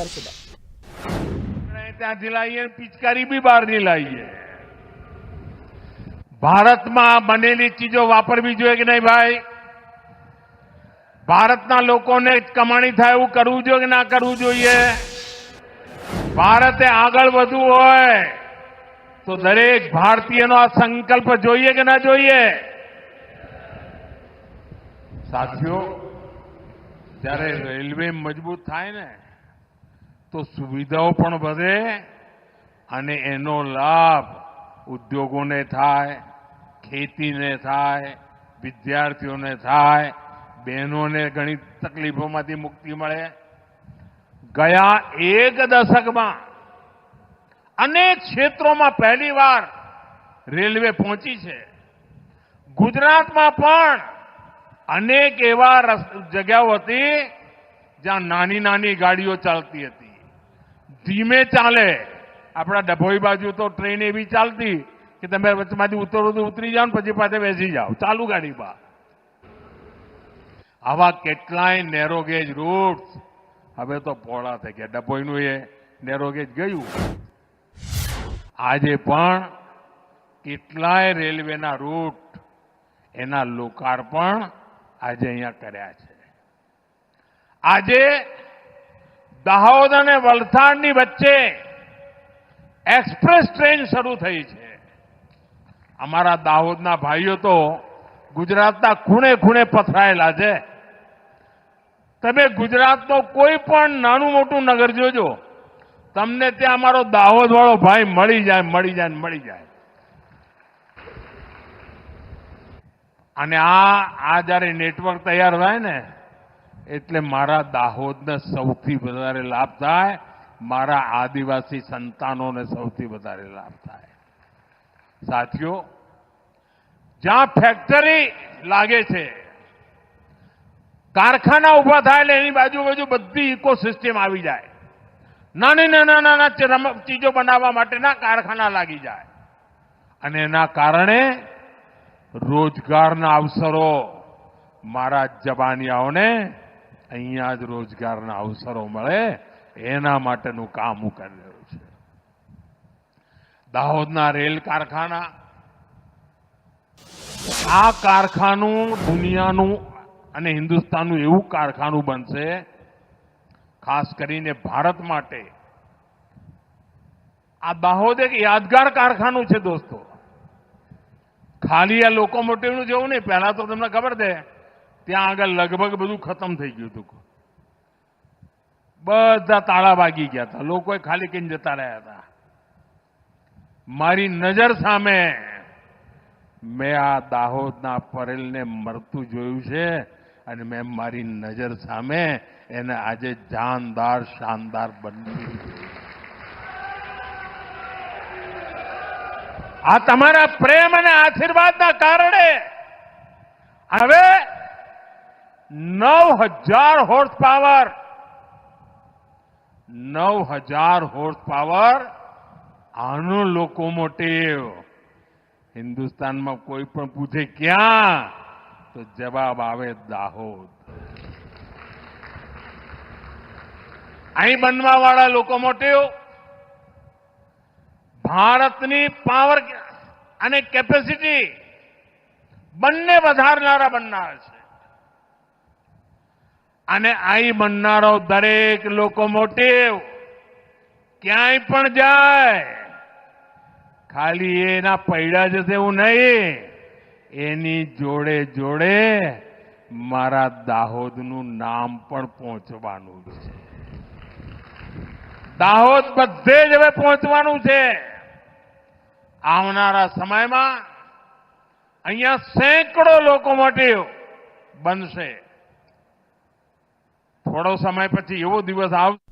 દર્શિત ત્યાંથી લાવીએ, પિચકારી બી બહારની લાવીએ. ભારતમાં બનેલી ચીજો વાપરવી જોઈએ કે નહીં ભાઈ? ભારતના લોકોને કમાણી થાય એવું કરવું જોઈએ કે ના કરવું જોઈએ? ભારતે આગળ વધવું હોય તો દરેક ભારતીયનો આ સંકલ્પ જોઈએ કે ના જોઈએ? સાથીઓ, જ્યારે રેલવે મજબૂત થાય ને તો સુવિધાઓ પણ વધે અને એનો લાભ ઉદ્યોગોને થાય, ખેતીને થાય, વિદ્યાર્થીઓને થાય, બહેનોને ઘણી તકલીફોમાંથી મુક્તિ મળે. ગયા એક દશકમાં અનેક ક્ષેત્રોમાં પહેલીવાર રેલવે પહોંચી છે. ગુજરાતમાં પણ અનેક એવા જગ્યાઓ હતી જ્યાં નાની નાની ગાડીઓ ચાલતી હતી, ધીમે ચાલે. આપણા ડભોઈ બાજુ તો ટ્રેન એવી ચાલતી કે તમે વચમાંથી ઉતરો તો ઉતરી જાઓ ને પછી પાછા બેસી જાઓ ચાલુ ગાડીમાં. આવા કેટલાય નેરોગેજ રૂટ હવે તો પહોળા થઈ ગયા. ડભોઈનું એ નેરોગેજ ગયું. આજે પણ કેટલાય રેલવેના રૂટ એના લોકાર્પણ આજે અહીંયા કર્યા છે. આજે દાહોદ અને વલસાડની વચ્ચે એક્સપ્રેસ ટ્રેન શરૂ થઈ છે. અમારા દાહોદના ભાઈઓ તો ગુજરાતના ખૂણે ખૂણે પથરાયેલા છે. તમે ગુજરાતનો કોઈ પણ નાનું મોટું નગર જોજો, તમને ત્યાં અમારો દાહોદ વાળો ભાઈ મળી જાય. અને આ જ્યારે નેટવર્ક તૈયાર થાય ને એટલે મારા દાહોદને સૌથી વધારે લાભ થાય, મારા આદિવાસી સંતાનોને સૌથી વધારે લાભ થાય. સાથીઓ, જ્યાં ફેક્ટરી લાગે છે, કારખાના ઉભા થાય એટલે એની બાજુ બધી ઇકોસિસ્ટમ આવી જાય. નાના ચીજો બનાવવા માટેના કારખાના લાગી જાય અને એના કારણે રોજગારના અવસરો, મારા જબાનિયાઓને અહીંયા જ રોજગારના અવસરો મળે એના માટેનું કામ હું કરી રહ્યો છું. દાહોદના રેલ કારખાના, આ કારખાનું દુનિયાનું અને હિન્દુસ્તાનનું એવું કારખાનું બનશે, ખાસ કરીને ભારત માટે. આ દાહોદ એક યાદગાર કારખાનું છે દોસ્તો. ખાલી આ લોકોમોટિવનું જેવું નહીં. પહેલા તો તમને ખબર છે ત્યાં આગળ લગભગ બધું ખતમ થઈ ગયું હતું. બધા તાળા વાગી ગયા હતા, લોકોએ ખાલી કહીને જતા રહ્યા હતા. મારી નજર સામે મેં આ દાહોદના પરેલને મરતું જોયું છે અને મેં મારી નજર સામે એને આજે જાનદાર શાનદાર બની. આ તમારા પ્રેમ અને આશીર્વાદના કારણે હવે 9,000 હોર્સ પાવર 9,000 હોર્સ પાવર આનો લોકોમોટિવ. હિન્દુસ્તાનમાં કોઈ પણ પૂછે ક્યાં, તો જવાબ આવે દાહોદ. અહીં બનવાવાળા લોકોમોટિવ ભારતની પાવર અને કેપેસિટી બંને વધારનારા બનનાર છે. અને અહીં બનનારો દરેક લોકોમોટિવ ક્યાંય પણ જાય ખાલી એના પૈડા જશે એવું નહીં, એની જોડે જોડે મારા દાહોદનું નામ પણ પહોંચવાનું છે. દાહોદ બધે જ હવે પહોંચવાનું છે. આવનારા સમયમાં અહીંયા સેંકડો લોકોમોટિવ બનશે. થોડો સમય પછી એવો દિવસ આવશે